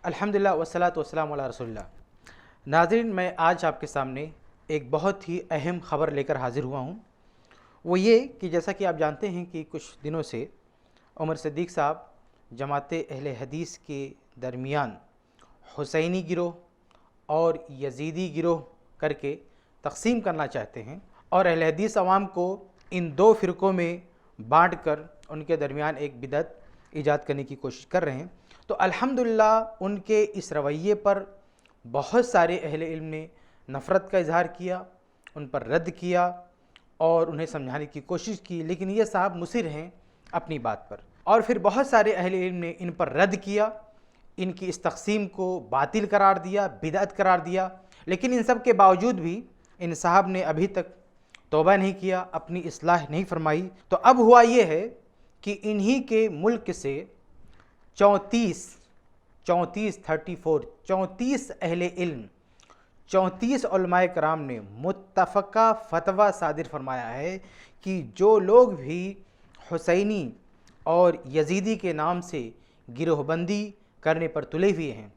अल्हम्दुलिल्लाह वस्सलातु वस्सलामु अला रसूलिल्लाह। नाज़रीन, मैं आज आपके सामने एक बहुत ही अहम ख़बर लेकर हाज़िर हुआ हूँ। वो ये कि जैसा कि आप जानते हैं कि कुछ दिनों से उमर सिद्दीक़ साहब जमाते अहले हदीस के दरमियान हुसैनी गिरोह और यज़ीदी गिरोह करके तक़सीम करना चाहते हैं और अहले हदीस अवाम को इन दो फ़िरक़ों में बाँट कर उनके दरमियान एक बिदअत ईजाद करने की कोशिश कर रहे हैं। तो अल्हम्दुलिल्लाह उनके इस रवैये पर बहुत सारे अहले इल्म ने नफ़रत का इज़हार किया, उन पर रद्द किया और उन्हें समझाने की कोशिश की, लेकिन ये साहब मुसिर हैं अपनी बात पर। और फिर बहुत सारे अहले इल्म ने इन पर रद्द किया, इनकी इस तक़सीम को बातिल करार दिया, बिदअत करार दिया। लेकिन इन सब के बावजूद भी इन साहब ने अभी तक तौबा नहीं किया, अपनी इस्लाह नहीं फरमाई। तो अब हुआ ये है कि इन्हीं के मुल्क से 34 अहले इल्म, 34 उलमाए कराम ने मुत्तफ़क़ा फ़तवा सादिर फरमाया है कि जो लोग भी हुसैनी और यज़ीदी के नाम से गिरोहबंदी करने पर तुले हुए हैं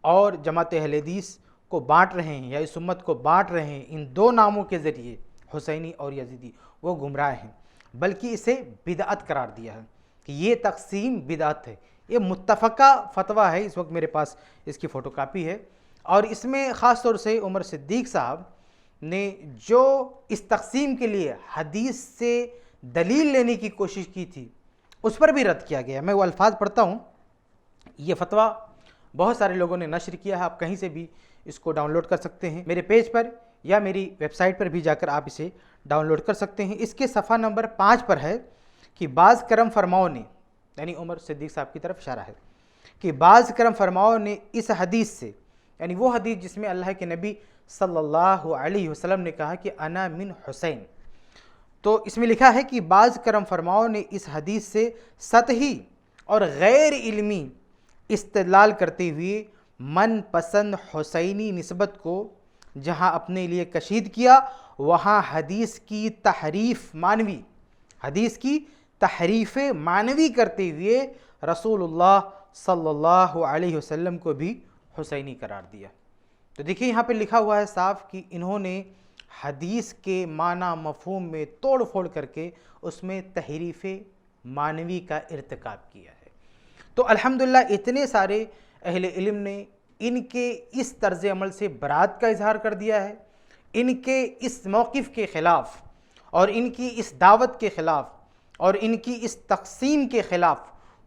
और जमात अहले हदीस को बाँट रहे हैं या इस उम्मत को बाँट रहे हैं इन दो नामों के ज़रिए, हुसैनी और यज़ीदी, वो गुमराह हैं, बल्कि इसे बिदअत करार दिया है कि ये तक़सीम बिदअत है। ये मुत्तफ़क़ा फ़तवा है, इस वक्त मेरे पास इसकी फ़ोटोकापी है और इसमें ख़ास तौर से उमर सिद्दीक़ साहब ने जो इस तक़सीम के लिए हदीस से दलील लेने की कोशिश की थी उस पर भी रद्द किया गया। मैं वो अल्फाज पढ़ता हूँ। ये फ़तवा बहुत सारे लोगों ने नशर किया है, आप कहीं से भी इसको डाउनलोड कर सकते हैं, मेरे पेज पर या मेरी वेबसाइट पर भी जाकर आप इसे डाउनलोड कर सकते हैं। इसके सफ़ा नंबर 5 पर है कि बाज़ करम फरमाओं ने, यानी उमर सिद्दीक़ साहब की तरफ इशारा है कि बाज़ करम फरमाओं ने इस हदीस से, यानी वो हदीस जिसमें अल्लाह के नबी सल्लल्लाहु अलैहि वसल्लम ने कहा कि अना मिन हुसैन, तो इसमें लिखा है कि बाज़ करम फरमाओं ने इस हदीस से सतही और गैर इल्मी इस्तेदलाल करते हुए मन पसंद हुसैनी निस्बत को जहाँ अपने लिए कशीद किया, वहाँ हदीस की तहरीफ़ मानवी करते हुए रसूलुल्लाह सल्लल्लाहु अलैहि वसल्लम को भी हुसैनी करार दिया। तो देखिए यहाँ पे लिखा हुआ है साफ कि इन्होंने हदीस के माना मफ़हूम में तोड़ फोड़ करके उसमें तहरीफ़ मानवी का इर्तिकाब किया है। तो अल्हम्दुलिल्लाह इतने सारे अहले इल्म ने इनके इस तर्ज़ अमल से बरात का इज़हार कर दिया है, इनके इस मौक़िफ़ के ख़िलाफ़ और इनकी इस दावत के ख़िलाफ़ और इनकी इस तक़सीम के ख़िलाफ़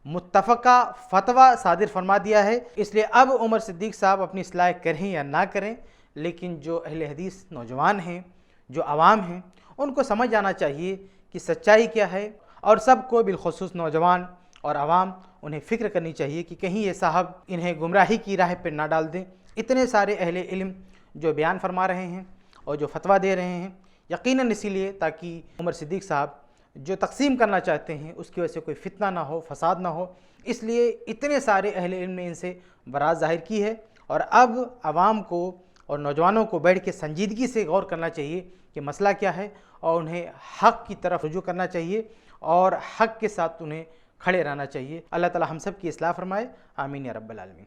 मुत्तफ़क़ा फ़तवा सादिर फरमा दिया है। इसलिए अब उमर सिद्दीक़ साहब अपनी इस्लाह करें या ना करें, लेकिन जो अहले हदीस नौजवान हैं, जो आवाम हैं, उनको समझ आना चाहिए कि सच्चाई क्या है और सबको बिलख़ुसूस नौजवान और आवाम उन्हें फ़िक्र करनी चाहिए कि कहीं ये साहब इन्हें गुमराही की राह पर ना डाल दें। इतने सारे अहले इल्म जो बयान फरमा रहे हैं और जो फ़तवा दे रहे हैं, यकीनन इसीलिए ताकि उमर सिद्दीक़ साहब जो तक़सीम करना चाहते हैं उसकी वजह से कोई फितना ना हो, फ़साद ना हो, इसलिए इतने सारे अहले इल्म ने इनसे बरात ज़ाहिर की है। और अब आवाम को और नौजवानों को बैठ के संजीदगी से गौर करना चाहिए कि मसला क्या है और उन्हें हक़ की तरफ रुजू करना चाहिए और हक़ के साथ उन्हें खड़े रहना चाहिए। अल्लाह ताला हम सब की इस्लाह फरमाए। आमीन या रब्बल आलमीन।